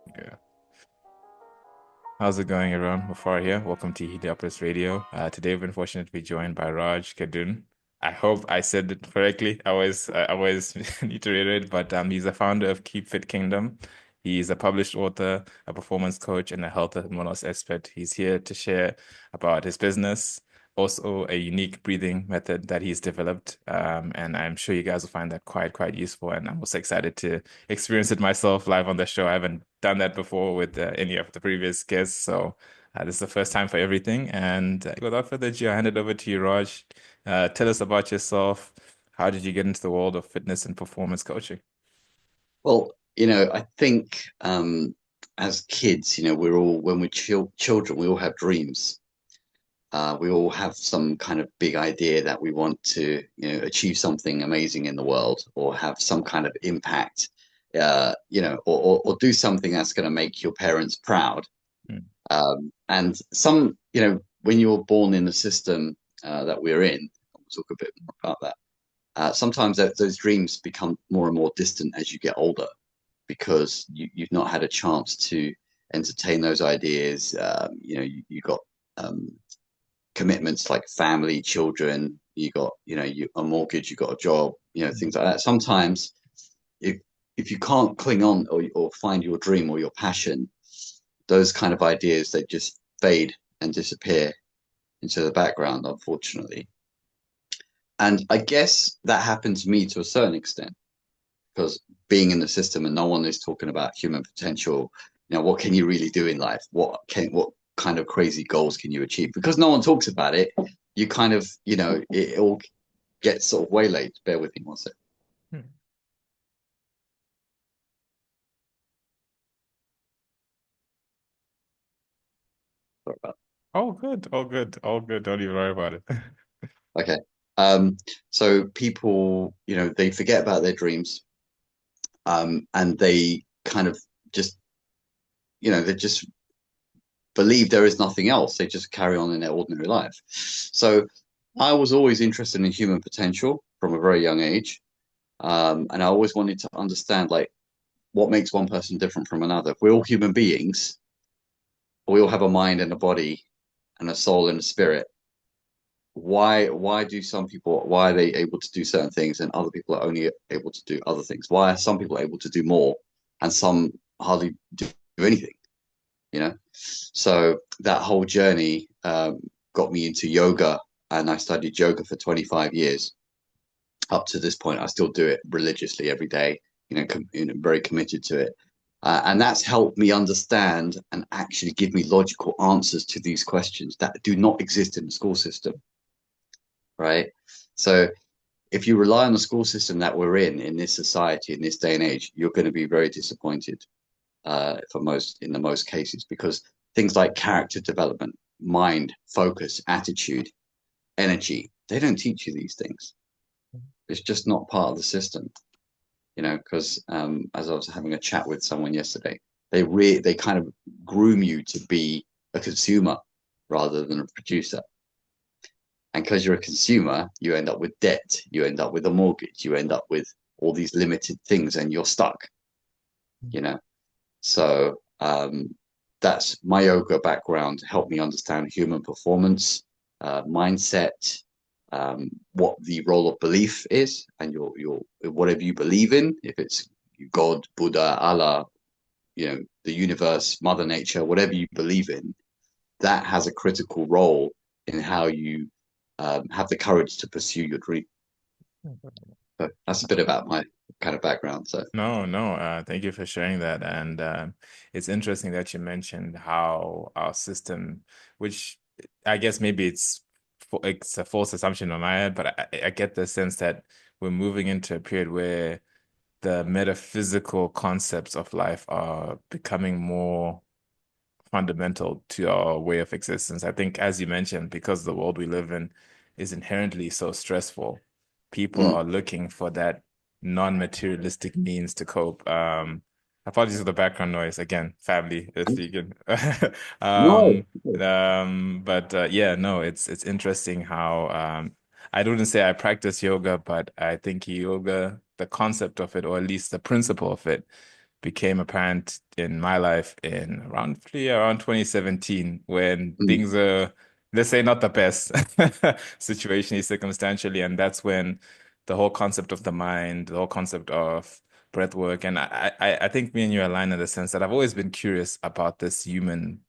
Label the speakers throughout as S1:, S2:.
S1: Yeah. How's it going, everyone? Before here, welcome to Heliopolis Radio. Today, we've been fortunate to be joined by Raj Khedun. I hope I said it correctly. I always need to reiterate, but he's the founder of Keep Fit Kingdom. He's a published author, a performance coach, and a health and wellness expert. He's here to share about his business, also a unique breathing method that he's developed. And I'm sure you guys will find that quite useful. And I'm also excited to experience it myself live on the show. I haven't done that before with any of the previous guests, so this is the first time for everything. And without further ado, I hand it over to you, Raj. Tell us about yourself. How did you get into the world of fitness and performance coaching?
S2: Well, I think as kids, we're all when we're children, we all have dreams. We all have some kind of big idea that we want to, achieve something amazing in the world or have some kind of impact, or do something that's going to make your parents proud.
S1: Mm.
S2: And when you're born in the system that we're in, we'll talk a bit more about that. Sometimes those dreams become more and more distant as you get older because you've not had a chance to entertain those ideas. You got um, commitments like family, children. You got a mortgage. You got a job. Things like that. Sometimes if if you can't cling on or find your dream or your passion, those kind of ideas they just fade and disappear into the background, unfortunately. And I guess that happened to me to a certain extent because being in the system and no one is talking about human potential, what can you really do in life? What kind of crazy goals can you achieve? Because no one talks about it, you kind of, it all gets sort of waylaid. Bear with me one second.
S1: Hmm.
S2: Sorry about
S1: Oh, good. Oh, good. Oh, good. Don't even worry about it.
S2: that. Okay. Um, so people, they forget about their dreams, and they kind of just, they just believe there is nothing else. They just carry on in their ordinary life. So I was always interested in human potential from a very young age. And I always wanted to understand like what makes one person different from another. We're all human beings. We all have a mind and a body and a soul and a spirit. Why do some people why are they able to do certain things and other people are only able to do other things? Why are some people able to do more and some hardly do anything? So that whole journey got me into yoga, and I studied yoga for 25 years. Up to this point, I still do it religiously every day, very committed to it. And that's helped me understand and actually give me logical answers to these questions that do not exist in the school system, right? So if you rely on the school system that we're in this society, in this day and age, you're going to be very disappointed in the most cases, because things like character development, mind, focus, attitude, energy, they don't teach you these things. It's just not part of the system, because as I was having a chat with someone yesterday, they kind of groom you to be a consumer rather than a producer. And because you're a consumer, you end up with debt, you end up with a mortgage, you end up with all these limited things, and you're stuck, you know. So that's my yoga background helped me understand human performance, mindset, what the role of belief is, and your whatever you believe in, if it's God, Buddha, Allah, the universe, Mother Nature, whatever you believe in, that has a critical role in how you have the courage to pursue your dream. So that's a bit about my kind of background. So
S1: No, no, thank you for sharing that. And it's interesting that you mentioned how our system, which I guess maybe it's a false assumption on my end, but I get the sense that we're moving into a period where the metaphysical concepts of life are becoming more fundamental to our way of existence. I think, as you mentioned, because the world we live in is inherently so stressful, people
S2: mm,
S1: are looking for that non-materialistic means to cope. Apologies for the background noise. Again, family speaking.
S2: no,
S1: Um, but yeah, no, it's interesting how I wouldn't say I practice yoga, but I think yoga, the concept of it, or at least the principle of it, became apparent in my life in around 2017 when
S2: Mm,
S1: things are, let's say, not the best situationally, circumstantially, and that's when the whole concept of the mind, the whole concept of breath work, and I think me and you align in the sense that I've always been curious about this human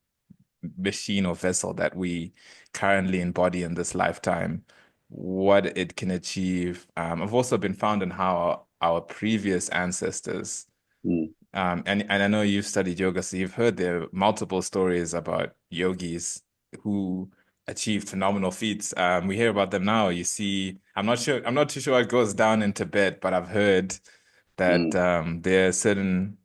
S1: machine or vessel that we currently embody in this lifetime, what it can achieve. I've also been found in how our previous ancestors,
S2: mm,
S1: and I know you've studied yoga, so you've heard there are multiple stories about yogis who achieved phenomenal feats. We hear about them now. You see, I'm not too sure what goes down in Tibet, but I've heard that
S2: mm.
S1: there are certain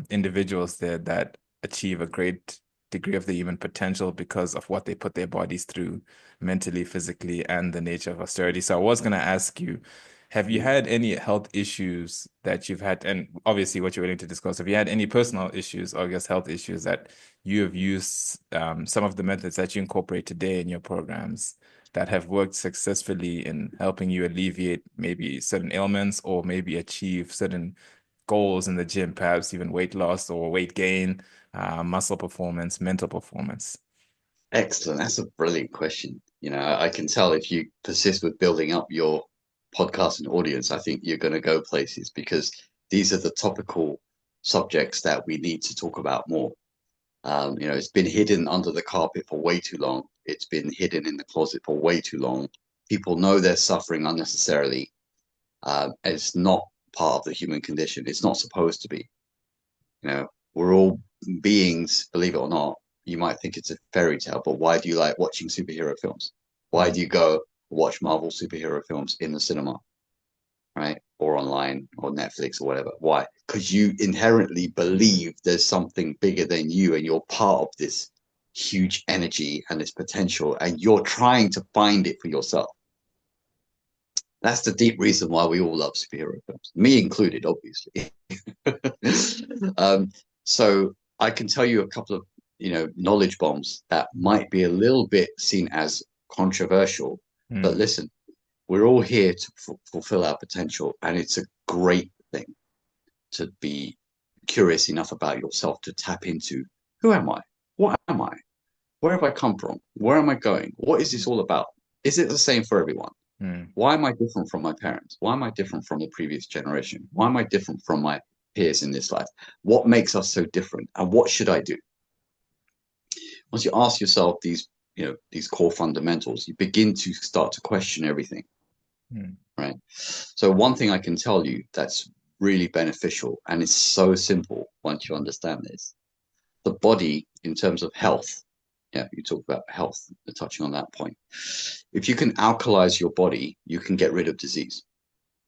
S1: individuals there that achieve a great degree of the human potential because of what they put their bodies through mentally, physically, and the nature of austerity. So I was going to ask you, have you
S2: Mm.
S1: had any health issues that you've had, and obviously what you're willing to discuss, have you had any personal issues or I guess health issues that you have used some of the methods that you incorporate today in your programs that have worked successfully in helping you alleviate maybe certain ailments or maybe achieve certain goals in the gym, perhaps even weight loss or weight gain, muscle performance, mental performance?
S2: Excellent. That's a brilliant question. I can tell if you persist with building up your podcast and audience, I think you're going to go places because these are the topical subjects that we need to talk about more. It's been hidden under the carpet for way too long. It's been hidden in the closet for way too long. People know they're suffering unnecessarily. It's not part of the human condition. It's not supposed to be. We're all beings, believe it or not. You might think it's a fairy tale, but why do you like watching superhero films? Why do
S1: Mm,
S2: you go watch Marvel superhero films in the cinema, right? Or online or Netflix or whatever? Why? Because you inherently believe there's something bigger than you and you're part of this huge energy and this potential, and you're trying to find it for yourself. That's the deep reason why we all love superhero films, me included, obviously. um, so I can tell you a couple of knowledge bombs that might be a little bit seen as controversial, but
S1: mm,
S2: listen, we're all here to fulfill our potential, and it's a great thing to be curious enough about yourself to tap into who am I? What am I? Where have I come from? Where am I going? What is this all about? Is it the same for everyone?
S1: mm,
S2: Why am I different from my parents? Why am I different from the previous generation? Why am I different from my peers in this life? What makes us so different? And what should I do? Once you ask yourself these core fundamentals, you begin to start to question everything,
S1: mm,
S2: right? So one thing I can tell you that's really beneficial, and it's so simple once you understand this, the body in terms of health. Yeah, you talk about health, touching on that point. If you can alkalize your body, you can get rid of disease.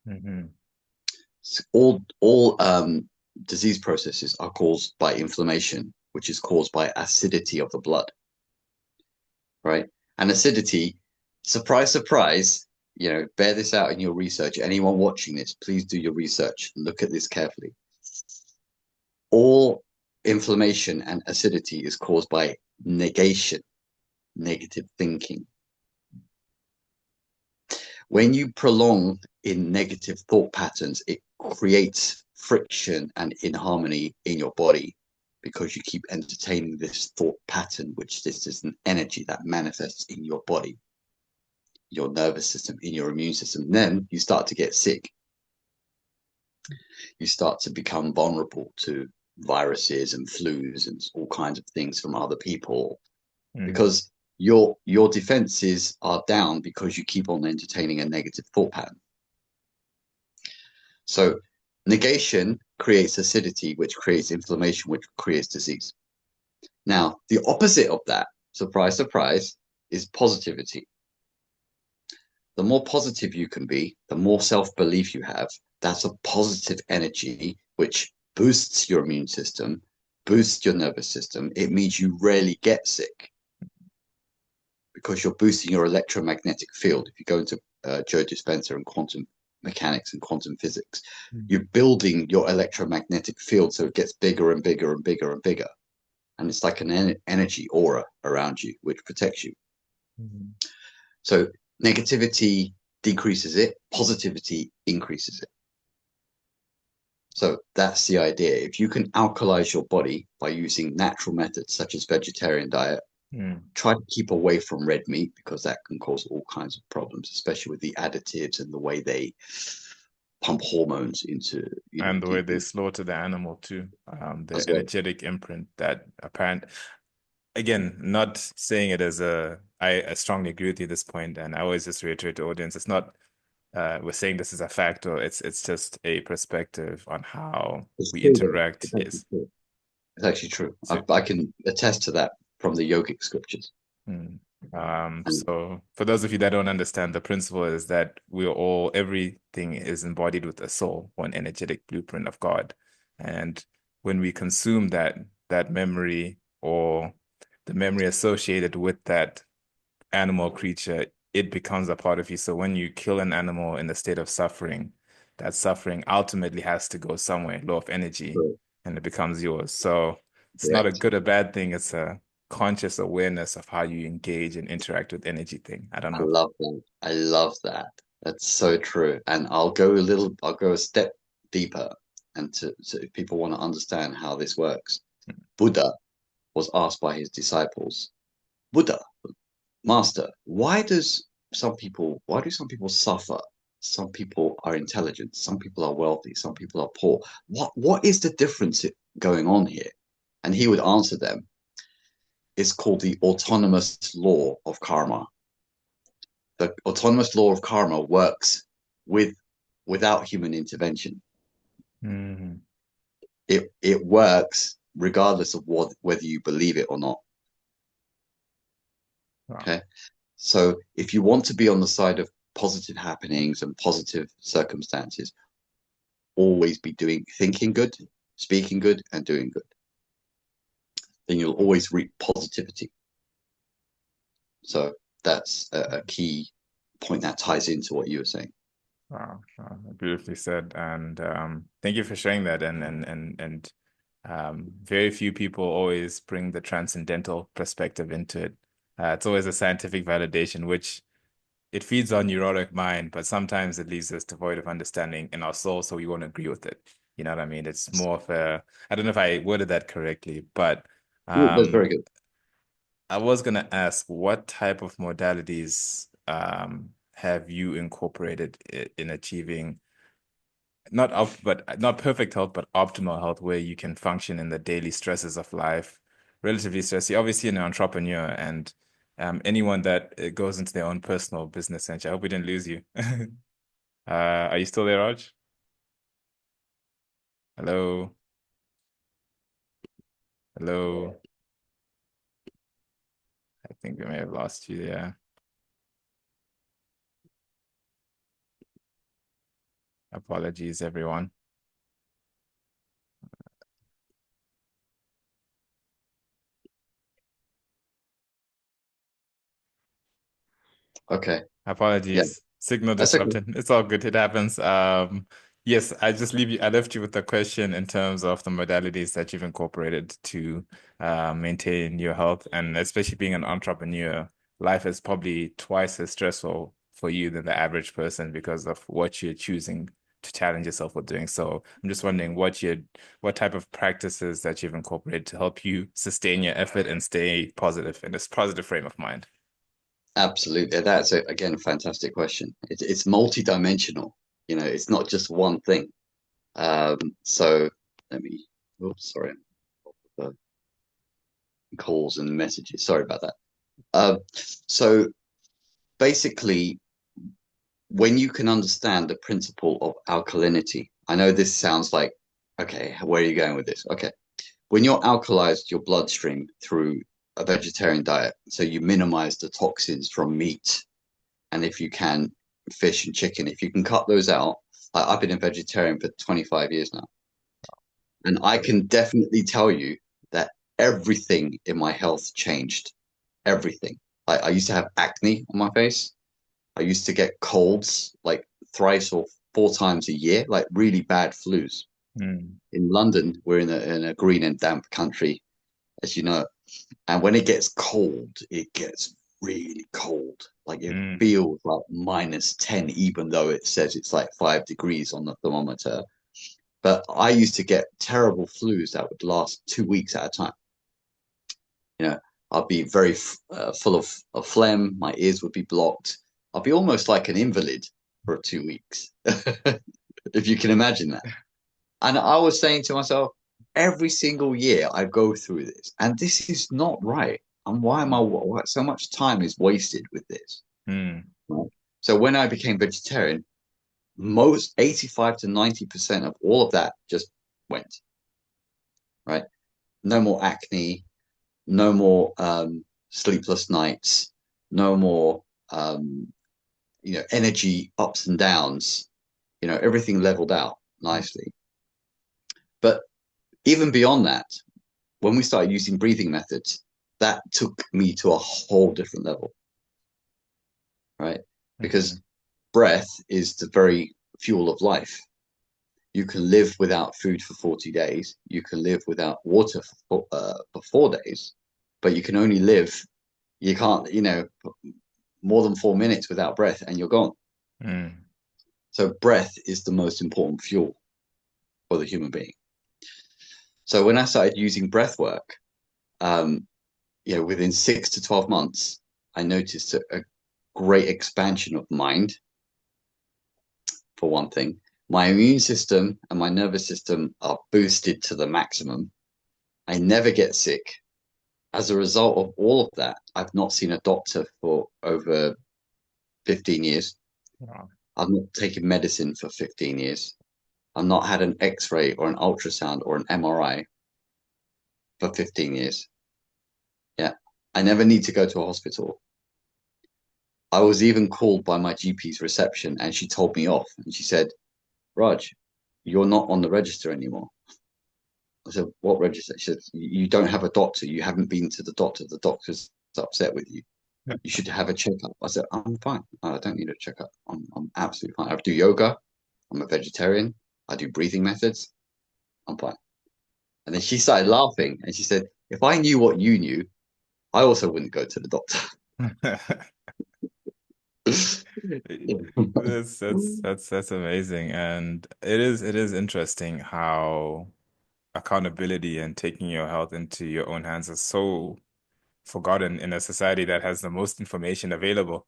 S1: mm,
S2: All disease processes are caused by inflammation, which is caused by acidity of the blood, right? And acidity, surprise, surprise, bear this out in your research. Anyone watching this, please do your research. Look at this carefully. All inflammation and acidity is caused by negation, negative thinking. When you prolong in negative thought patterns, it creates friction and inharmony in your body because you keep entertaining this thought pattern, which this is an energy that manifests in your body, your nervous system, in your immune system. Then you start to get sick. You start to become vulnerable to viruses and flus and all kinds of things from other people
S1: mm,
S2: because your defenses are down because you keep on entertaining a negative thought pattern. So negation creates acidity, which creates inflammation, which creates disease. Now, the opposite of that, surprise, surprise, is positivity. The more positive you can be, the more self belief you have. That's a positive energy, which boosts your immune system, boosts your nervous system. It means you rarely get sick because you're boosting your electromagnetic field. If you go into Joe Dispenza and quantum mechanics and quantum physics,
S1: mm,
S2: you're building your electromagnetic field so it gets bigger and bigger and bigger and bigger. And it's like an energy aura around you, which protects you.
S1: mm.
S2: So negativity decreases it, positivity increases it. So that's the idea. If you can alkalize your body by using natural methods such as vegetarian diet,
S1: Mm.
S2: try to keep away from red meat because that can cause all kinds of problems, especially with the additives and the way they pump hormones into,
S1: And the way
S2: deep
S1: they slaughter the animal too, the
S2: as well.
S1: energetic imprint that apparent. Again, not saying it as I strongly agree with you at this point, and I always just reiterate to the audience, it's not we're saying this is a fact or it's just a perspective on how
S2: It's
S1: we
S2: true though.
S1: interact.
S2: It's actually
S1: Yes.
S2: true. It's actually true.
S1: So,
S2: I can attest to that from the yogic scriptures.
S1: mm.
S2: And
S1: So for those of you that don't understand, the principle is that everything is embodied with a soul, one energetic blueprint of God. And when we consume that memory or the memory associated with that animal creature, it becomes a part of you. So when you kill an animal in a state of suffering, that suffering ultimately has to go somewhere, law of energy,
S2: correct.
S1: and it becomes yours. So it's not a
S2: Correct.
S1: good or bad thing. It's a conscious awareness of how you engage and interact with energy thing. I don't
S2: I
S1: know.
S2: love that. I love that. That's so true. And I'll go a step deeper and so if people want to understand how this works. Buddha was asked by his disciples, Buddha, Master, why do some people suffer? Some people are intelligent, some people are wealthy, some people are poor. What is the difference going on here? And he would answer them, it's called the autonomous law of karma. The autonomous law of karma works with without human intervention.
S1: Mhm.
S2: It works regardless of whether you believe it or not.
S1: Wow.
S2: Okay. So if you want to be on the side of positive happenings and positive circumstances, always be doing thinking good, speaking good, and doing good. Then you'll always reap positivity. So that's a key point that ties into what you were saying.
S1: Wow. Wow. Beautifully said. And thank you for sharing that. And very few people always bring the transcendental perspective into it. It's always a scientific validation, which it feeds our neurotic mind, but sometimes it leaves us devoid of understanding in our soul, so we won't agree with it. You know what I mean? It's more of I don't know if I worded that correctly, but
S2: That's
S1: um,
S2: very good.
S1: I was gonna ask what type of modalities have you incorporated in achieving not perfect health, but optimal health, where you can function in the daily stresses of life, relatively stress. You're obviously an entrepreneur, and anyone that goes into their own personal business venture. I hope we didn't lose you. Are you still there, Raj? Hello, hello. I think we may have lost you there. Apologies, everyone.
S2: Okay. Yeah,
S1: Apologies. Signal
S2: that's okay.
S1: disrupted. It's all good. It happens. Yes, I left you with the question in terms of the modalities that you've incorporated to maintain your health, and especially being an entrepreneur, life is probably twice as stressful for you than the average person because of what you're choosing to challenge yourself with doing. So I'm just wondering what type of practices that you've incorporated to help you sustain your effort and stay positive in this positive frame of mind.
S2: Absolutely. That's again a fantastic question. It's multidimensional. It's not just one thing. So let me. Oops, sorry. The calls and messages. Sorry about that. So basically, when you can understand the principle of alkalinity, I know this sounds like, okay, where are you going with this? Okay. When you're alkalized your bloodstream through a vegetarian diet, so you minimize the toxins from meat, and if you can, fish and chicken, if you can cut those out, I've been a vegetarian for 25 years now, and I can definitely tell you that everything in my health changed. Everything. I used to have acne on my face. I used to get colds like thrice or four times a year, like really bad flus.
S1: Mm,
S2: In London, we're in a green and damp country, as you know. And when it gets cold, it gets really cold. Like it
S1: mm,
S2: feels like -10, even though it says it's like 5 degrees on the thermometer. But I used to get terrible flus that would last 2 weeks at a time. You know, I'd be very full of phlegm. My ears would be blocked. I'd be almost like an invalid for 2 weeks, if you can imagine that. And I was saying to myself, every single year I go through this, and this is not right. And why am I, why, so much time is wasted with this?
S1: Mm.
S2: Right? So when I became vegetarian, most 85 to 90% of all of that just went, right? No more acne, no more sleepless nights, no more energy ups and downs. Everything leveled out nicely. But even beyond that, when we started using breathing methods, that took me to a whole different level, right? Because
S1: Mhm.
S2: breath is the very fuel of life. You can live without food for 40 days. You can live without water for 4 days, but you can only live, you can't, more than 4 minutes without breath and you're gone.
S1: Mm.
S2: So breath is the most important fuel for the human being. So when I started using breath work, um, within 6 to 12 months, I noticed a great expansion of mind, for one thing. My immune system and my nervous system are boosted to the maximum. I never get sick. As a result of all of that, I've not seen a doctor for over 15 years.
S1: Wow.
S2: I've not taken medicine for 15 years. I've not had an X-ray or an ultrasound or an MRI for 15 years. Yeah. I never need to go to a hospital. I was even called by my GP's reception and she told me off and she said, Raj, you're not on the register anymore. I said, what register? She said, you don't have a doctor. You haven't been to the doctor. The doctor's upset with you. You should have a checkup. I said, I'm fine. I don't need a checkup. I'm absolutely fine. I do yoga. I'm a vegetarian. I do breathing methods. I'm fine. And then she started laughing and she said, if I knew what you knew, I also wouldn't go to the doctor.
S1: That's amazing. And it is interesting how accountability and taking your health into your own hands is so forgotten in a society that has the most information available.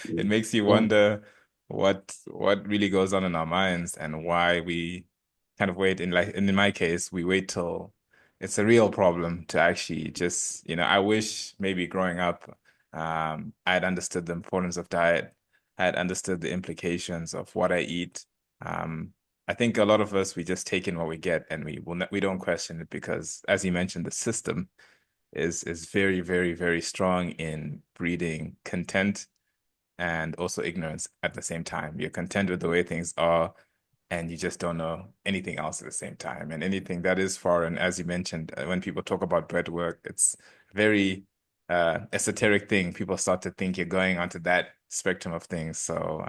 S1: It makes you
S2: Yeah.
S1: wonder what really goes on in our minds and why we kind of wait in my case, we wait till it's a real problem to actually just, I wish maybe growing up, I had understood the importance of diet. I had understood the implications of what I eat. Um, I think a lot of us we just take in what we get and we don't question it because, as you mentioned, the system is very, very, very strong in breeding content and also ignorance at the same time. You're content with the way things are, and you just don't know anything else at the same time. And anything that is foreign, as you mentioned, when people talk about bread work, it's very esoteric thing. People start to think you're going onto that spectrum of things. So,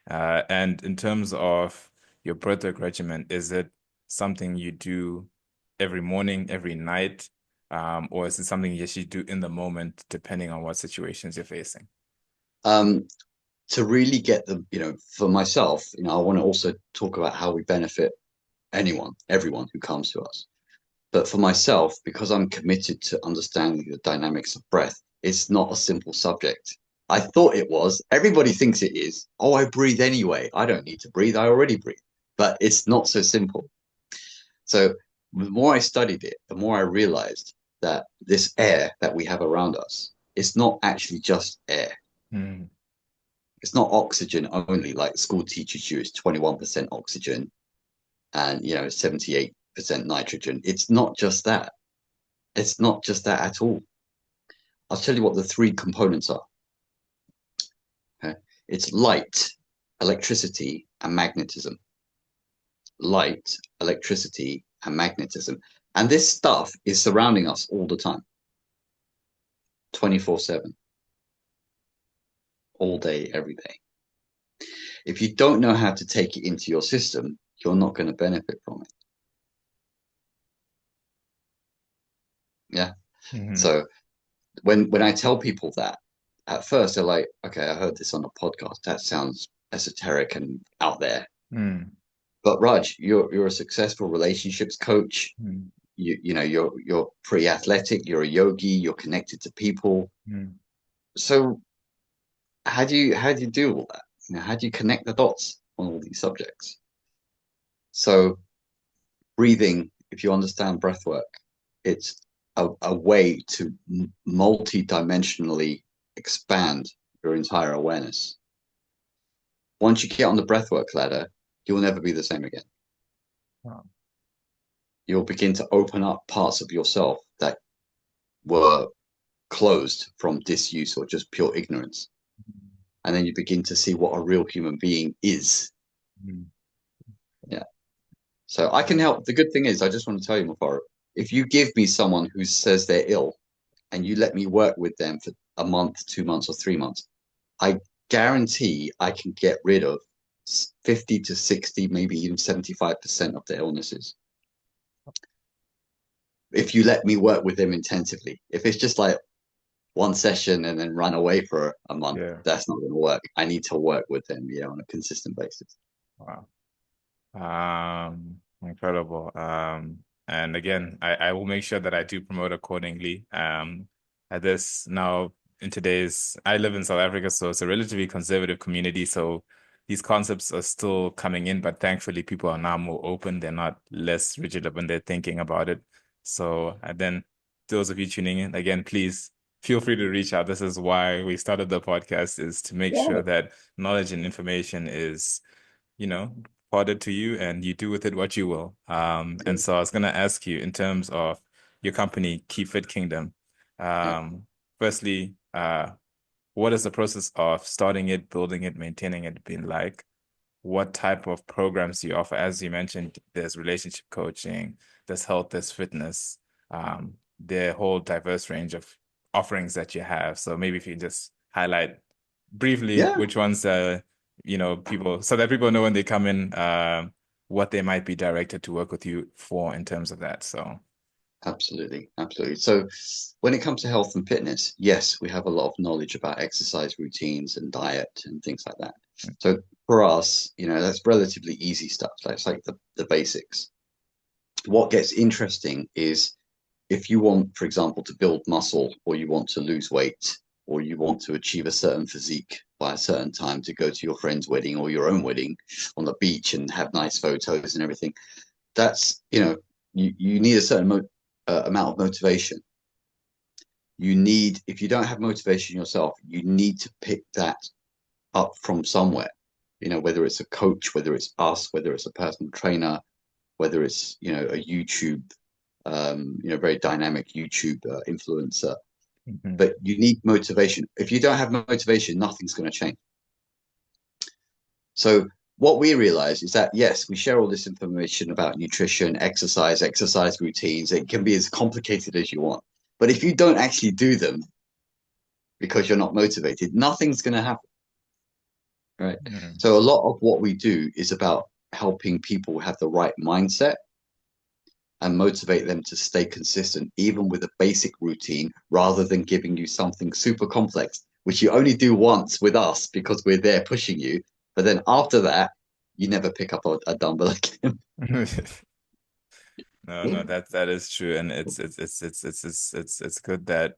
S1: and in terms of your breath work regimen, is it something you do every morning, every night, or is it something you just you do in the moment, depending on what situations you're facing?
S2: Um, to really get the, for myself, I want to also talk about how we benefit everyone who comes to us. But for myself, because I'm committed to understanding the dynamics of breath, it's not a simple subject. I thought it was. Everybody thinks it is. Oh, I breathe anyway. I don't need to breathe. I already breathe. But it's not so simple. So the more I studied it, the more I realized that this air that we have around us, it's not actually just air.
S1: Mm,
S2: It's not oxygen only, like school teaches you it's 21% oxygen and 78% nitrogen. It's not just that. It's not just that at all. I'll tell you what the three components are. Okay? It's light, electricity, and magnetism. Light, electricity, and magnetism. And this stuff is surrounding us all the time, 24/7, all day, every day. If you don't know how to take it into your system, you're not going to benefit from it. Yeah.
S1: mhm,
S2: So when I tell people that, at first they're like, okay, I heard this on a podcast. That sounds esoteric and out there.
S1: mm.
S2: But Raj, you're a successful relationships coach.
S1: Mm,
S2: You know you're pretty athletic. You're a yogi. You're connected to people.
S1: mm,
S2: So how do you do all that? You know, how do you connect the dots on all these subjects? So breathing, if you understand breath work, it's a way to multi-dimensionally expand your entire awareness. Once you get on the breathwork ladder, you'll never be the same again.
S1: wow,
S2: You'll begin to open up parts of yourself that were closed from disuse or just pure ignorance. And then you begin to see what a real human being is.
S1: mm,
S2: Yeah. So I can help. The good thing is, I just want to tell you, Mafaro, if you give me someone who says they're ill and you let me work with them for a month, 2 months, or 3 months, I guarantee I can get rid of 50 to 60, maybe even 75% of their illnesses. If you let me work with them intensively, if it's just like one session and then run away for a month,
S1: yeah,
S2: that's not going to work. I need to work with them, on a consistent basis.
S1: wow. Incredible. And again, I will make sure that I do promote accordingly. At this now in today's, I live in South Africa, so it's a relatively conservative community. So these concepts are still coming in, but thankfully people are now more open. They're not less rigid when they're thinking about it. So, and then those of you tuning in, again, please feel free to reach out. This is why we started the podcast, is to make
S2: Yeah,
S1: sure that knowledge and information is, you know, prodded to you and you do with it what you will. And so I was gonna ask you in terms of your company, Keep Fit Kingdom.
S2: yeah,
S1: Um, Firstly, what is the process of starting it, building it, maintaining it been like? What type of programs do you offer? As you mentioned, there's relationship coaching, there's health, there's fitness, the whole diverse range of offerings that you have. So maybe if you just highlight briefly
S2: yeah.
S1: which ones people, so that people know when they come in, what they might be directed to work with you for in terms of that. So
S2: Absolutely, absolutely. So, when it comes to health and fitness, yes, we have a lot of knowledge about exercise routines and diet and things like that. So, for us, that's relatively easy stuff. That's like the basics. What gets interesting is if you want, for example, to build muscle or you want to lose weight or you want to achieve a certain physique by a certain time to go to your friend's wedding or your own wedding on the beach and have nice photos and everything, that's, you need a certain amount of motivation. If you don't have motivation yourself, you need to pick that up from somewhere, whether it's a coach, whether it's us, whether it's a personal trainer, whether it's, a YouTube, very dynamic YouTube influencer.
S1: mhm.
S2: But you need motivation. If you don't have motivation, nothing's going to change. So what we realize is that, yes, we share all this information about nutrition, exercise routines. It can be as complicated as you want. But if you don't actually do them because you're not motivated, nothing's going to happen, right?
S1: Mhm.
S2: So a lot of what we do is about helping people have the right mindset and motivate them to stay consistent, even with a basic routine, rather than giving you something super complex, which you only do once with us because we're there pushing you. But then after that, you never pick up a dumbbell again.
S1: No, no, that is true, and it's good that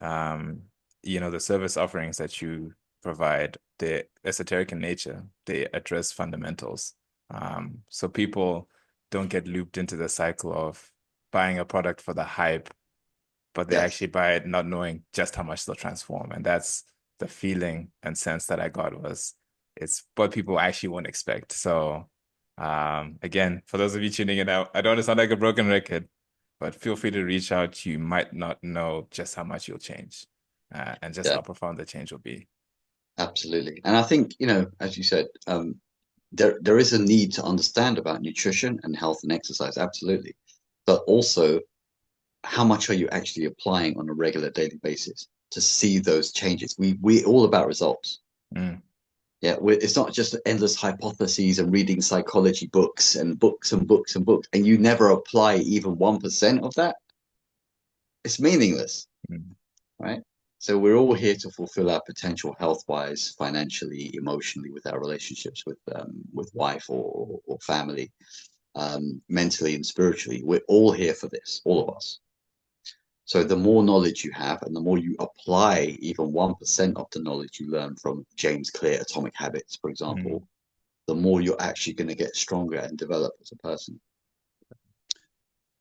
S1: the service offerings that you provide, they're esoteric in nature. They address fundamentals. So people don't get looped into the cycle of buying a product for the hype, but they
S2: Yes.
S1: actually buy it not knowing just how much they'll transform. And that's the feeling and sense that I got was it's what people actually won't expect. So again, for those of you tuning in out, I don't want to sound like a broken record, but feel free to reach out. You might not know just how much you'll change, and just
S2: Yeah,
S1: how profound the change will be.
S2: absolutely. And I think, as you said, there is a need to understand about nutrition and health and exercise, absolutely. But also, how much are you actually applying on a regular daily basis to see those changes? We all about results.
S1: Mm,
S2: Yeah, it's not just endless hypotheses and reading psychology books and books and books and books, and you never apply even 1% of that. It's meaningless,
S1: mm,
S2: right? So we're all here to fulfill our potential health-wise, financially, emotionally, with our relationships with wife or family, mentally and spiritually. We're all here for this, all of us. So the more knowledge you have, and the more you apply even 1% of the knowledge you learn from James Clear Atomic Habits, for
S1: Mm.
S2: example, the more you're actually going to get stronger and develop as a person.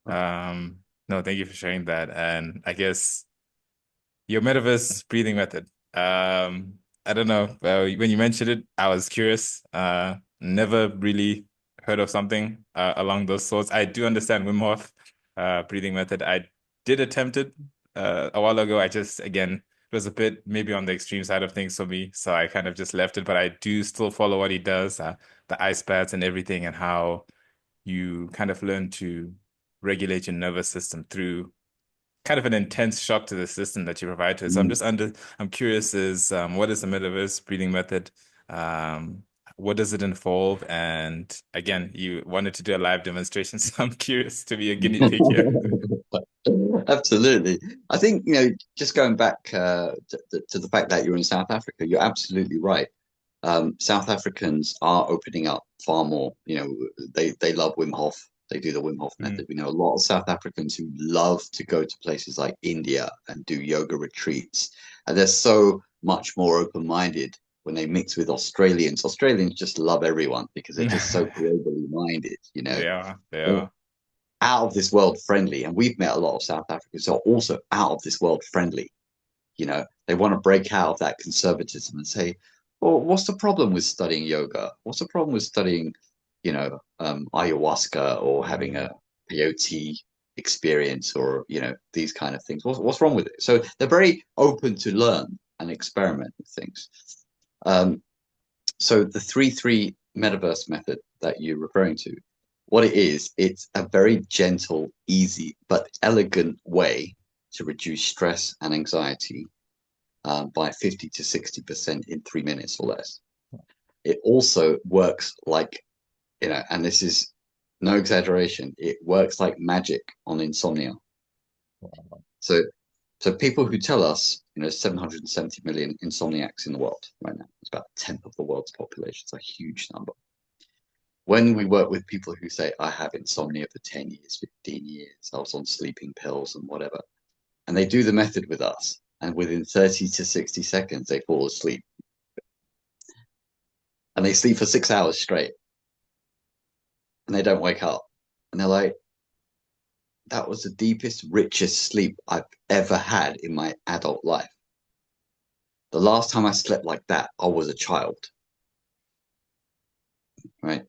S1: Um, no, thank you for sharing that. And I guess your metaverse breathing method. I don't know. When you mentioned it, I was curious. Never really heard of something along those sorts. I do understand Wim Hof breathing method. I did attempt it a while ago. I just, again, it was a bit maybe on the extreme side of things for me, so I kind of just left it. But I do still follow what he does, the ice baths and everything, and how you kind of learn to regulate your nervous system through kind of an intense shock to the system that you provide to it. So I'm curious is what is the metaverse breathing method? Um, what does it involve? And again, you wanted to do a live demonstration, so I'm curious to be a guinea pig here.
S2: Absolutely. I think, just going back to the fact that you're in South Africa, you're absolutely right. South Africans are opening up far more. They love Wim Hof. They do the Wim Hof
S1: Mm.
S2: method. We know a lot of South Africans who love to go to places like India and do yoga retreats. And they're so much more open-minded when they mix with Australians. Australians just love everyone because they're just so globally minded,
S1: They
S2: They're
S1: are.
S2: out of this world friendly. And we've met a lot of South Africans who are also out of this world friendly. They want to break out of that conservatism and say, well, what's the problem with studying yoga? What's the problem with studying, ayahuasca or having a
S1: Mm.
S2: peyote experience or, these kind of things? What's wrong with it? So they're very open to learn and experiment with things. Um, so the 3-3 metaverse method that you're referring to, what it is, it's a very gentle, easy, but elegant way to reduce stress and anxiety by 50 to 60% in 3 minutes or less. It also works like, and this is no exaggeration, it works like magic on insomnia. So, so people who tell us, 770 million insomniacs in the world right now, it's about a tenth of the world's population. It's a huge number. When we work with people who say, I have insomnia for 10 years, 15 years, I was on sleeping pills and whatever, and they do the method with us, and within 30 to 60 seconds, they fall asleep and they sleep for 6 hours straight and they don't wake up. And they're like, that was the deepest, richest sleep I've ever had in my adult life. The last time I slept like that, I was a child, right?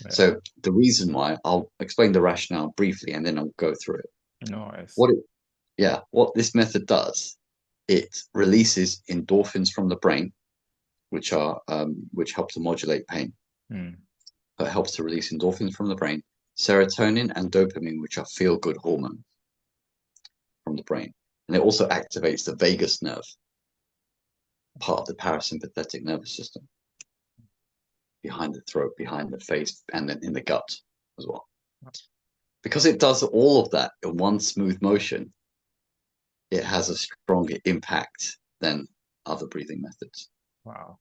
S1: Yeah.
S2: So the reason why, I'll explain the rationale briefly and then I'll go through it.
S1: Nice.
S2: What it, yeah, what this method does, it releases endorphins from the brain, which help to modulate pain.
S1: Mm.
S2: It helps to release endorphins from the brain, serotonin and dopamine, which are feel-good hormones from the brain. And it also activates the vagus nerve, part of the parasympathetic nervous system, behind the throat, behind the face, and then in the gut as well. Because it does all of that in one smooth motion, it has a stronger impact than other breathing methods.
S1: Wow.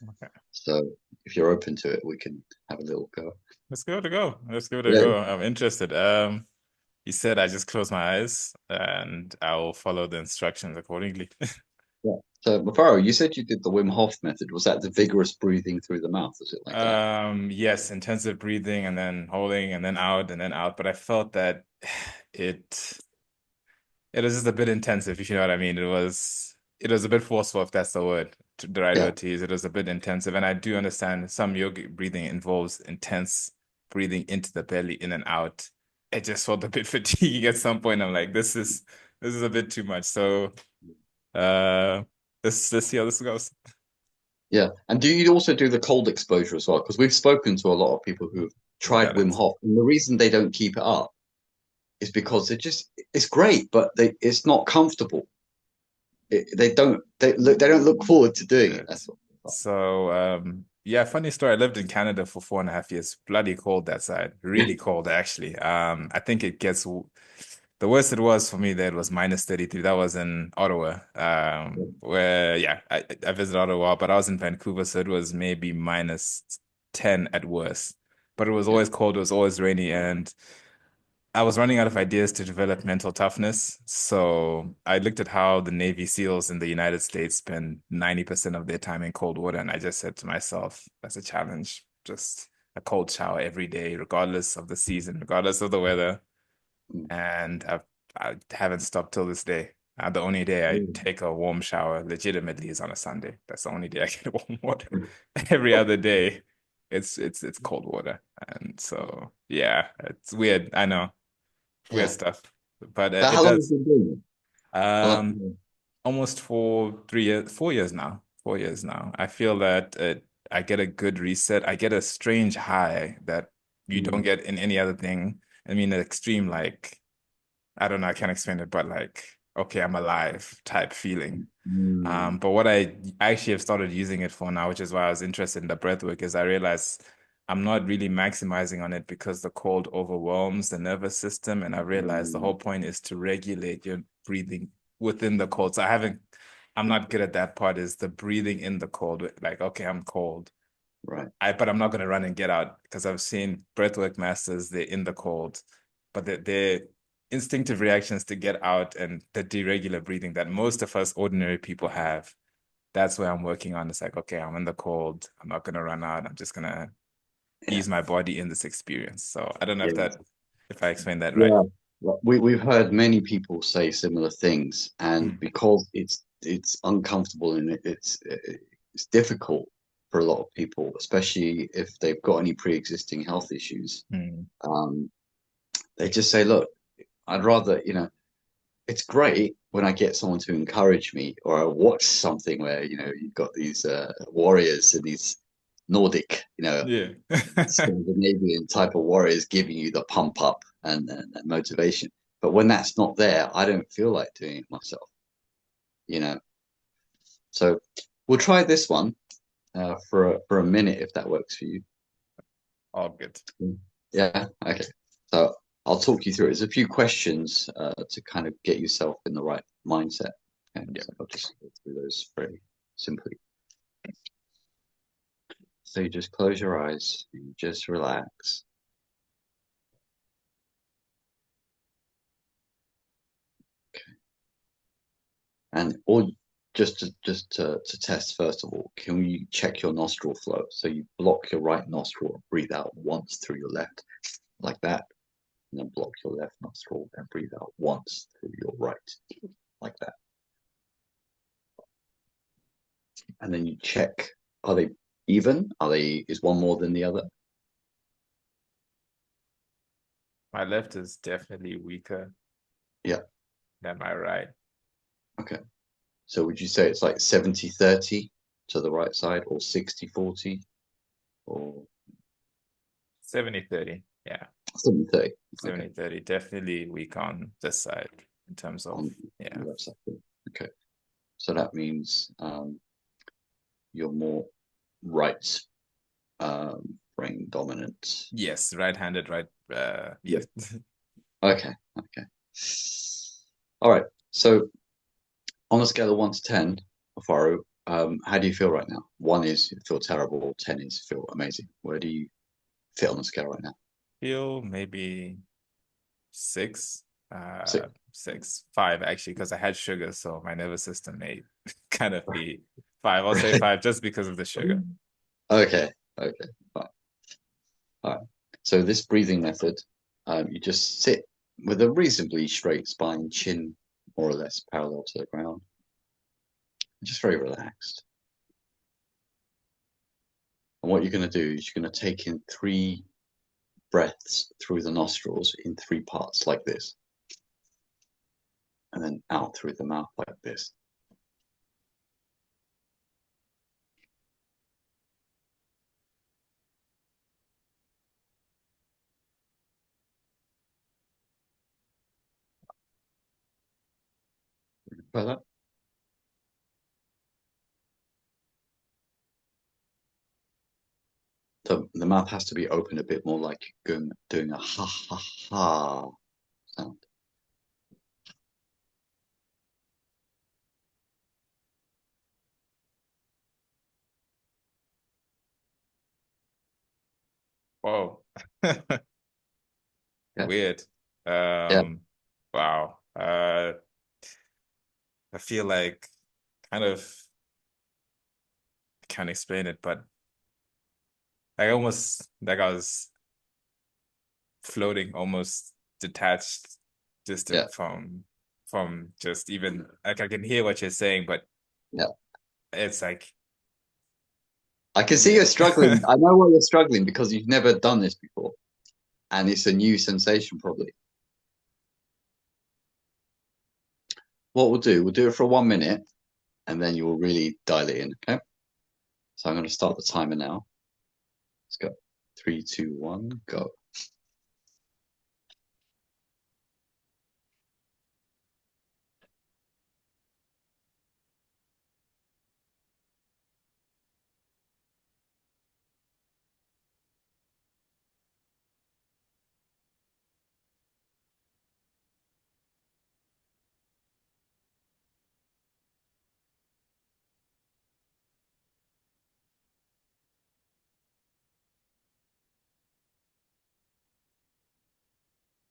S1: Okay.
S2: So if you're open to it, we can have a little go.
S1: Let's give it a go. Let's give it a
S2: Yeah,
S1: go. I'm interested. You said I just close my eyes and I will follow the instructions accordingly.
S2: yeah. So, Mafaro, you said you did the Wim Hof method. Was that the vigorous breathing through the mouth? Was it like that?
S1: Yes, intensive breathing and then holding and then out and then out. But I felt that it it was just a bit intensive, if you know what I mean. It was a bit forceful, if that's the word, the right
S2: Yeah.
S1: word to use. It was a bit intensive. And I do understand some yoga breathing involves intense breathing into the belly, in and out. It just felt a bit fatiguing at some point. I'm like, this is a bit too much. So uh let's see how this goes.
S2: Yeah. And do you also do the cold exposure as well? Because we've spoken to a lot of people who've
S1: We've
S2: tried
S1: got
S2: Wim
S1: it.
S2: Hof, and the reason they don't keep it up is because it's great, but it's not comfortable. They don't look forward to doing it.
S1: It.
S2: That's what.
S1: So yeah, funny story. I lived in Canada for 4.5 years. Bloody cold that side. Really cold actually. I think it gets The worst it was for me there was -33. That was in Ottawa. Where yeah, I visited Ottawa, but I was in Vancouver, so it was maybe -10 at worst. But it was
S2: Yeah.
S1: always cold, it was always rainy, and I was running out of ideas to develop mental toughness. So I looked at how the Navy SEALs in the United States spend 90% of their time in cold water. And I just said to myself, that's a challenge. Just a cold shower every day, regardless of the season, regardless of the weather.
S2: Mm.
S1: And I haven't stopped till this day. The only day I
S2: Mm.
S1: take a warm shower legitimately is on a Sunday. That's the only day I get warm water. Every other day, it's cold water. And so yeah, it's weird. I know weird
S2: Yeah.
S1: stuff. But
S2: But
S1: it
S2: how long have
S1: does.
S2: you been doing it? How
S1: Um,
S2: long?
S1: almost for 3 years, 4 years now. 4 years now. I feel that I get a good reset. I get a strange high that you don't
S2: Mm.
S1: get in any other thing. I mean, an extreme like I don't know, I can't explain it, but like, okay, I'm alive type feeling.
S2: Mm.
S1: But what I actually have started using it for now, which is why I was interested in the breath work, is I realized I'm not really maximizing on it because the cold overwhelms the nervous system. And I realized the
S2: Mm.
S1: whole point is to regulate your breathing within the cold. So I'm not good at that part, is the breathing in the cold. Like, okay, I'm cold.
S2: Right.
S1: But I'm not going to run and get out because I've seen breathwork masters, they're in the cold, but their instinctive reactions to get out and the deregular breathing that most of us ordinary people have. That's where I'm working on. It's like, okay, I'm in the cold. I'm not going to run out. I'm just going to
S2: Yeah.
S1: ease my body in this experience. So I don't know
S2: Yeah.
S1: if I explained that right.
S2: Yeah. Well, we've heard many people say similar things, and
S1: Mm,
S2: because it's uncomfortable and it's difficult for a lot of people, especially if they've got any pre-existing health issues.
S1: mm,
S2: Um, they just say, "Look, I'd rather, it's great when I get someone to encourage me, or I watch something where, you've got these warriors and these Nordic,
S1: yeah.
S2: Scandinavian type of warriors giving you the pump up and motivation. But when that's not there, I don't feel like doing it myself, you know. So we'll try this one for a minute if that works for you.
S1: All good.
S2: Yeah. Okay. So I'll talk you through it. There's a few questions to kind of get yourself in the right mindset. Okay.
S1: Yeah.
S2: So I'll just go through those very simply. So you just close your eyes, and you just relax. And or just to test first of all, can you check your nostril flow? So you block your right nostril, breathe out once through your left, like that, and then block your left nostril and breathe out once through your right, like that. And then you check, are they even? Is one more than the other?
S1: My left is definitely weaker
S2: Yeah.
S1: than my right.
S2: Okay. So would you say it's like 70-30 to the right side, or 60-40, or
S1: 70-30. Yeah.
S2: 70-30? Okay.
S1: 70-30. Definitely weak on this side in terms of,
S2: On
S1: yeah.
S2: the left side. Okay. So that means you're more right brain dominant.
S1: Yes, right-handed, right.
S2: Yeah.
S1: Yes.
S2: Okay. Okay. All right. So on a scale of 1 to 10, Faru, how do you feel right now? One is you feel terrible, 10 is feel amazing. Where do you fit on the scale right now?
S1: Feel maybe six,
S2: 6.
S1: 5 actually, because I had sugar, so my nervous system may kind of be 5. I'll say 5 just because of the sugar.
S2: Okay. Okay. Fine. All right. So this breathing method, you just sit with a reasonably straight spine, chin more or less parallel to the ground, just very relaxed. And what you're going to do is you're going to take in 3 breaths through the nostrils in 3 parts, like this, and then out through the mouth, like this. Like that. So the mouth has to be open a bit more, like you're doing a ha ha ha sound.
S1: Whoa.
S2: Yeah,
S1: Weird.
S2: yeah,
S1: Wow. I feel like kind of can't explain it, but I almost like I was floating, almost detached,
S2: yeah,
S1: distant from just even like I can hear what you're saying, but
S2: yeah.
S1: it's like
S2: I can see you're
S1: weird.
S2: struggling. I know why you're struggling because you've never done this before, and it's a new sensation probably. What we'll do it for 1 minute, and then you will really dial it in. Okay. So I'm going to start the timer now. Let's go. Three, two, one, go.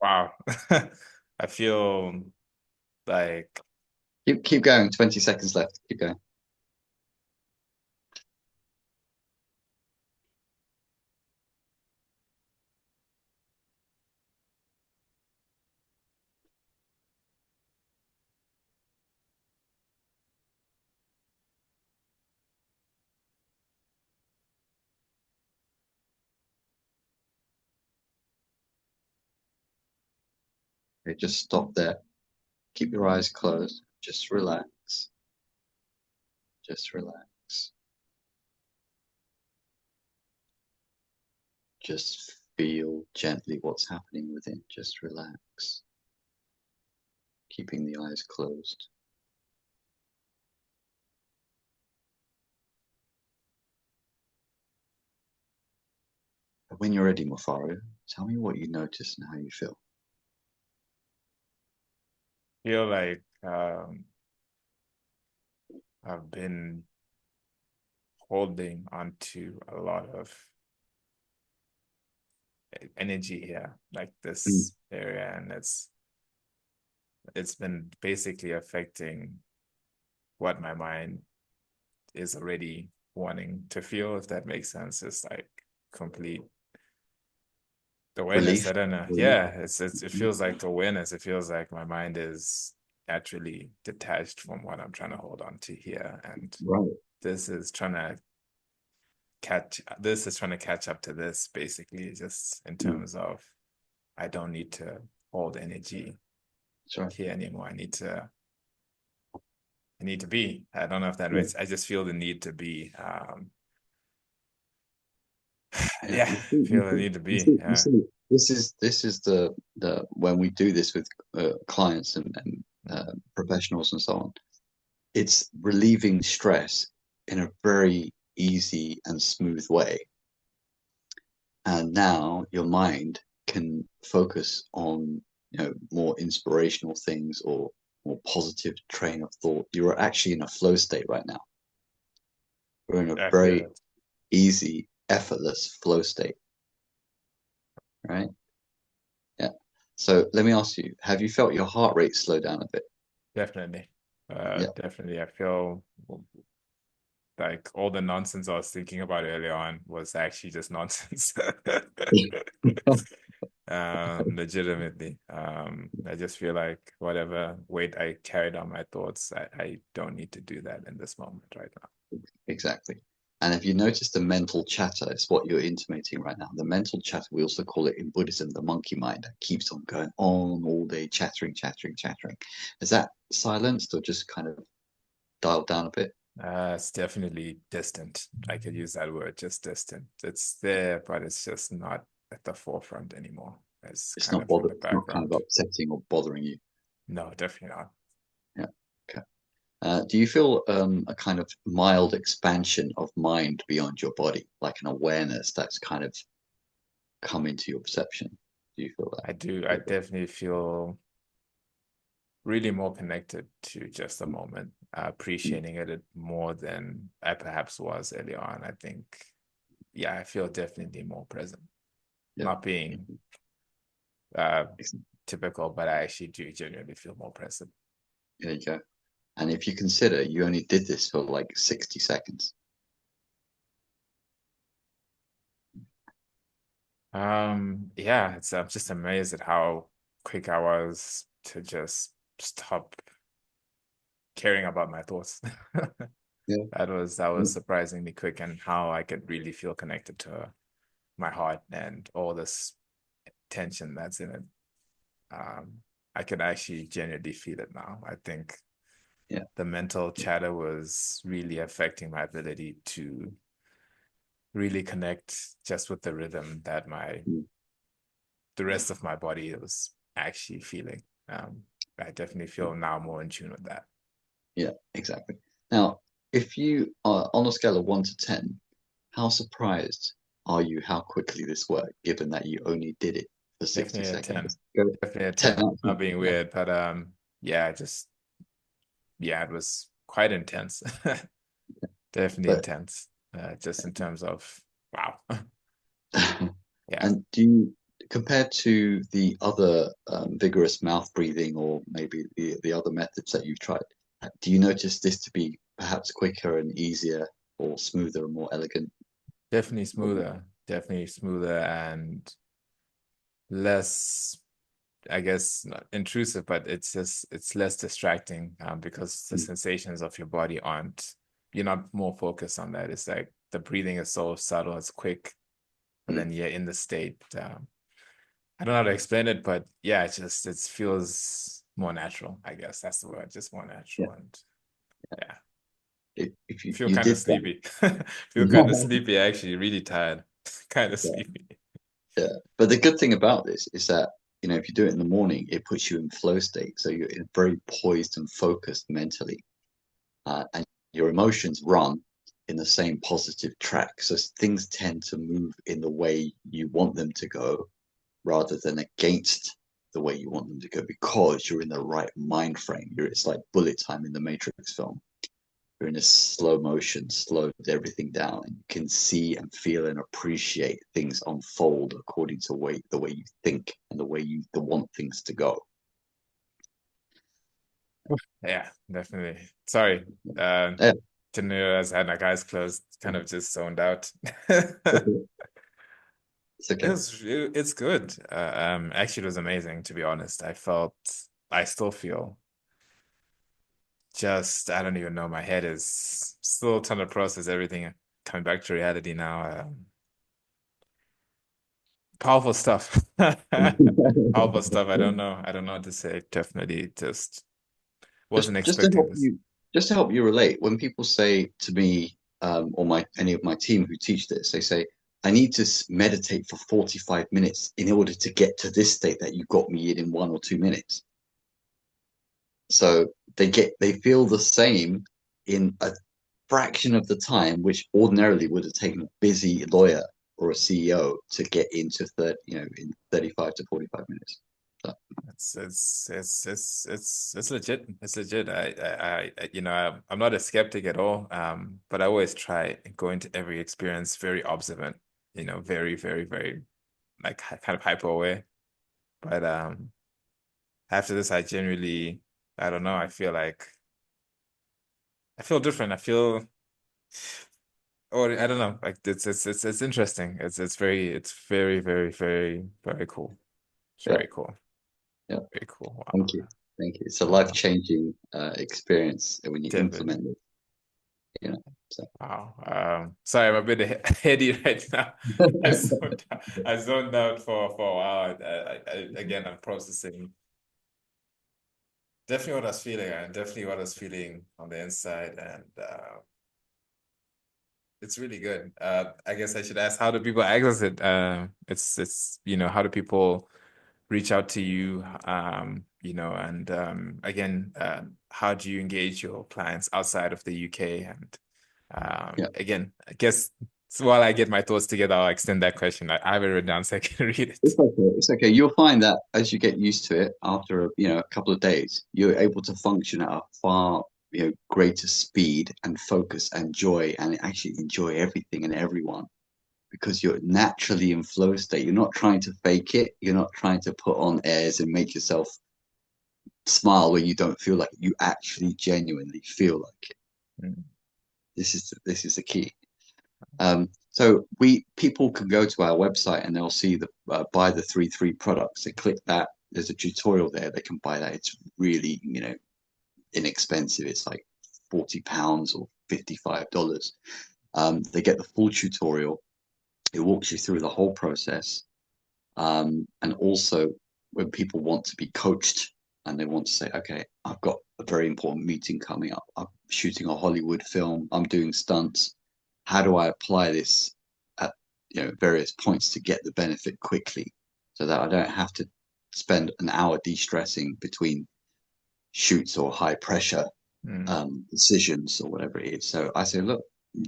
S1: Wow. I feel like
S2: Keep going. 20 seconds left. Keep going. Okay, just stop there. Keep your eyes closed. Just relax. Just relax. Just feel gently what's happening within. Just relax. Keeping the eyes closed. And when you're ready, Mafaru, tell me what you notice and how you feel.
S1: feel like I've been holding onto a lot of energy here, like
S2: Mm.
S1: this area, and it's been basically affecting what my mind is already wanting to feel, if that makes sense. It's like complete awareness. I
S2: Relief.
S1: don't know.
S2: Relief.
S1: Yeah, it feels like awareness. It feels like my mind is naturally detached from what I'm trying to hold on to here. And
S2: Right.
S1: this is trying to catch up to this basically, just in
S2: Mm.
S1: terms of I don't need to hold energy
S2: That's right.
S1: here anymore. I need to be. I don't know if that
S2: Yeah.
S1: makes I just feel the need to be.
S2: Yeah.
S1: Yeah, feel the need to be.
S2: You
S1: Yeah.
S2: see, this is the when we do this with clients and professionals and so on, it's relieving stress in a very easy and smooth way. And now your mind can focus on, more inspirational things or more positive train of thought. You're actually in a flow state right now. We're in a
S1: I feel
S2: very
S1: it.
S2: easy, effortless flow state, right? Yeah. So let me ask you, have you felt your heart rate slow down a bit?
S1: Definitely.
S2: Yeah.
S1: Definitely. I feel like all the nonsense I was thinking about earlier on was actually just nonsense. Legitimately. I just feel like whatever weight I carried on my thoughts, I don't need to do that in this moment right now.
S2: Exactly. And if you notice the mental chatter, it's what you're intimating right now. The mental chatter, we also call it in Buddhism the monkey mind that keeps on going on all day, chattering, chattering, chattering. Is that silenced or just kind of dialed down a bit?
S1: It's definitely distant. I could use that word, just distant. It's there, but it's just not at the forefront anymore. It's
S2: It's
S1: kind
S2: not
S1: of in
S2: bother,
S1: the
S2: it's not kind of
S1: background.
S2: upsetting or bothering you.
S1: No, definitely not.
S2: Yeah. Okay. Do you feel a kind of mild expansion of mind beyond your body, like an awareness that's kind of come into your perception? Do you feel that?
S1: I do. I definitely feel really more connected to just the moment, appreciating it more than I perhaps was earlier on. I think, yeah, I feel definitely more present.
S2: Yeah.
S1: not being uh typical, but I actually do genuinely feel more present.
S2: There you go. And if you consider you only did this for like 60 seconds.
S1: Yeah, it's I'm just amazed at how quick I was to just stop caring about my thoughts.
S2: Yeah.
S1: That was surprisingly quick, and how I could really feel connected to my heart and all this tension that's in it. Um, I could actually genuinely feel it now. I think
S2: Yeah.
S1: the mental chatter was really affecting my ability to really connect just with the rhythm that
S2: Mm.
S1: the rest of my body was actually feeling. I definitely feel now more in tune with that.
S2: Yeah, exactly. Now, if you are on a scale of 1 to 10, how surprised are you how quickly this worked, given that you only did it for 60
S1: Definitely a
S2: seconds?
S1: 10.
S2: Let's go
S1: Definitely a
S2: 10
S1: 10.
S2: out of
S1: Not
S2: 10.
S1: being
S2: Yeah.
S1: weird, but yeah, just yeah, it was quite intense. Definitely
S2: But
S1: intense. Just in terms of wow. Yeah,
S2: and do you, compared to the other vigorous mouth breathing or maybe the other methods that you've tried, do you notice this to be perhaps quicker and easier or smoother and more elegant?
S1: definitely smoother. Definitely smoother and less, I guess, not intrusive, but it's less distracting because the
S2: Mm,
S1: sensations of your body aren't, you're not more focused on that. It's like the breathing is so subtle, it's quick, and
S2: mm,
S1: then you're in the state. I don't know how to explain it, but yeah, it feels more natural, I guess. That's the word, just more
S2: yeah.
S1: natural. And yeah,
S2: If you,
S1: feel
S2: you
S1: kind of
S2: did that,
S1: sleepy. Feel kind of sleepy, actually, really tired. Kind of
S2: yeah,
S1: sleepy.
S2: yeah. But the good thing about this is that, if you do it in the morning, it puts you in flow state. So you're very poised and focused mentally. And your emotions run in the same positive track. So things tend to move in the way you want them to go rather than against the way you want them to go because you're in the right mind frame. It's like bullet time in the Matrix film. You're in a slow motion, slowed everything down, and you can see and feel and appreciate things unfold according to the way you think and the way you want things to go.
S1: Yeah, definitely. Sorry. Uh,
S2: Yeah,
S1: didn't realize I had my eyes closed, kind of just zoned out.
S2: it's okay.
S1: It's good. Actually, it was amazing, to be honest. I still feel just, I don't even know. My head is still trying to process everything coming back to reality now. Powerful stuff. Powerful stuff. I don't know. I don't know what to say. Definitely just
S2: just
S1: wasn't
S2: just to
S1: expecting
S2: help
S1: this.
S2: you just to help you relate, when people say to me, or my any of my team who teach this, they say, I need to meditate for 45 minutes in order to get to this state that you got me in 1 or 2 minutes. So they feel the same in a fraction of the time, which ordinarily would have taken a busy lawyer or a CEO to get into in 35 to 45 minutes. So,
S1: It's legit. It's legit. I'm not a skeptic at all. But I always try and go into every experience very observant, very, very, very like kind of hyper aware. But after this, I don't know, I feel different. Or I don't know, like it's interesting. It's very, very, very, very cool. It's
S2: yeah,
S1: very cool.
S2: yeah.
S1: Very cool.
S2: Thank
S1: Wow.
S2: you. Thank you. It's a
S1: Uh,
S2: life-changing experience when you
S1: Definitely.
S2: implement it. So.
S1: Wow. Sorry, I'm a bit heady right now. I zoned out for a while. Again, I'm processing definitely what I was feeling and definitely what I was feeling on the inside, and it's really good. I guess I should ask, how do people access it? How do people reach out to you? And again, how do you engage your clients outside of the UK? And
S2: Yeah.
S1: again, I guess so while I get my thoughts together, I'll extend that question. I have it written down so I can read it.
S2: It's okay. It's okay. You'll find that as you get used to it, after a couple of days, you're able to function at a far greater speed and focus and joy, and actually enjoy everything and everyone. because you're naturally in flow state. You're not trying to fake it. You're not trying to put on airs and make yourself smile when you don't feel like it. You actually genuinely feel like it.
S1: Mm.
S2: This is the key. So we people can go to our website and they'll see the buy the 3 products. They click that. There's a tutorial there. They can buy that. It's really, inexpensive. It's like £40 or $55. They get the full tutorial. It walks you through the whole process. And also, when people want to be coached and they want to say, okay, I've got a very important meeting coming up. I'm shooting a Hollywood film. I'm doing stunts. How do I apply this at various points to get the benefit quickly, so that I don't have to spend an hour de-stressing between shoots or high pressure
S1: Mm.
S2: decisions or whatever it is. So I say, look,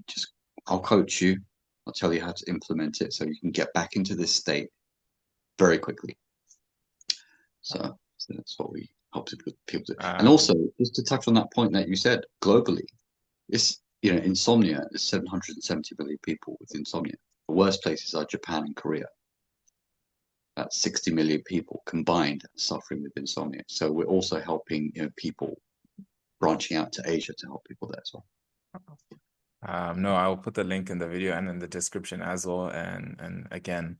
S2: just I'll coach you. I'll tell you how to implement it so you can get back into this state very quickly. So that's what we help people do. And
S1: Um,
S2: also, just to touch on that point that you said, globally, it's insomnia is 770 million people with insomnia. The worst places are Japan and Korea. That's 60 million people combined suffering with insomnia. So we're also helping people branching out to Asia to help people there as well.
S1: no, I'll put the link in the video and in the description as well. And again,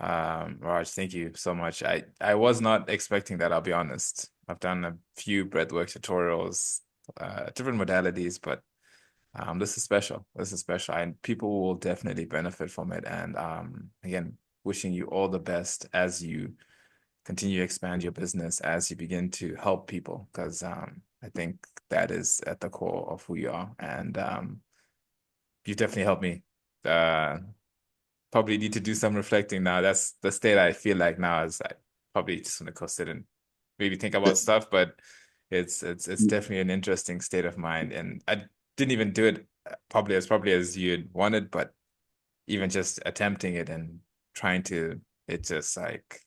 S1: Raj, thank you so much. I was not expecting that, I'll be honest. I've done a few breathwork tutorials, different modalities, but this is special. This is special, and people will definitely benefit from it. And again, wishing you all the best as you continue to expand your business, as you begin to help people, because I think that is at the core of who you are. And you've definitely helped me. Uh, Probably need to do some reflecting now. That's the state I feel like now is I probably just gonna go sit and maybe think about
S2: But
S1: stuff, but it's definitely an interesting state of mind. And I didn't even do it probably as you'd wanted, but even just attempting it and trying to, it's just like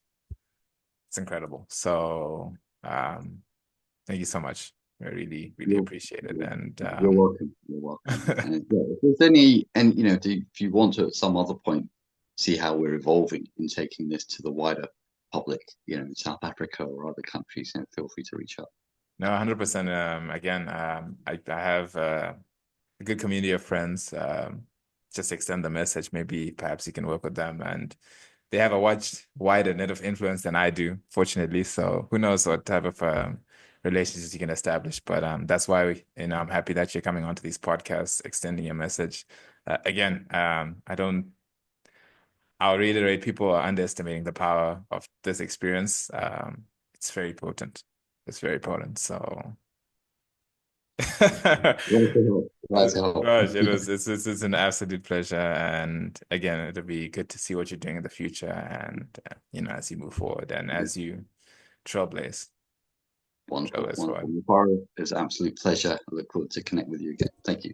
S1: it's incredible. So thank you so much. I really, really
S2: you're,
S1: appreciate it. And
S2: you're welcome. You're welcome. And yeah, if there's any, and if you want to at some other point see how we're evolving in taking this to the wider public, in South Africa or other countries, feel free to reach out.
S1: no, 100%. Again, I have a good community of friends. Just extend the message. Maybe perhaps you can work with them, and they have a wider net of influence than I do, fortunately. So who knows what type of relationships you can establish. But that's why I'm happy that you're coming onto these podcasts, extending your message. Again, I don't. I'll reiterate, people are underestimating the power of this experience. It's very potent. It's very potent. So.
S2: Glad to help. Glad to help.
S1: Raj, it's an absolute pleasure, and again, it'll be good to see what you're doing in the future, and as you move forward and as you trailblaze,
S2: Wonderful,
S1: trailblaze
S2: wonderful.
S1: forward.
S2: Mufaro, it's an absolute pleasure. I look forward to connect with you again. Thank you.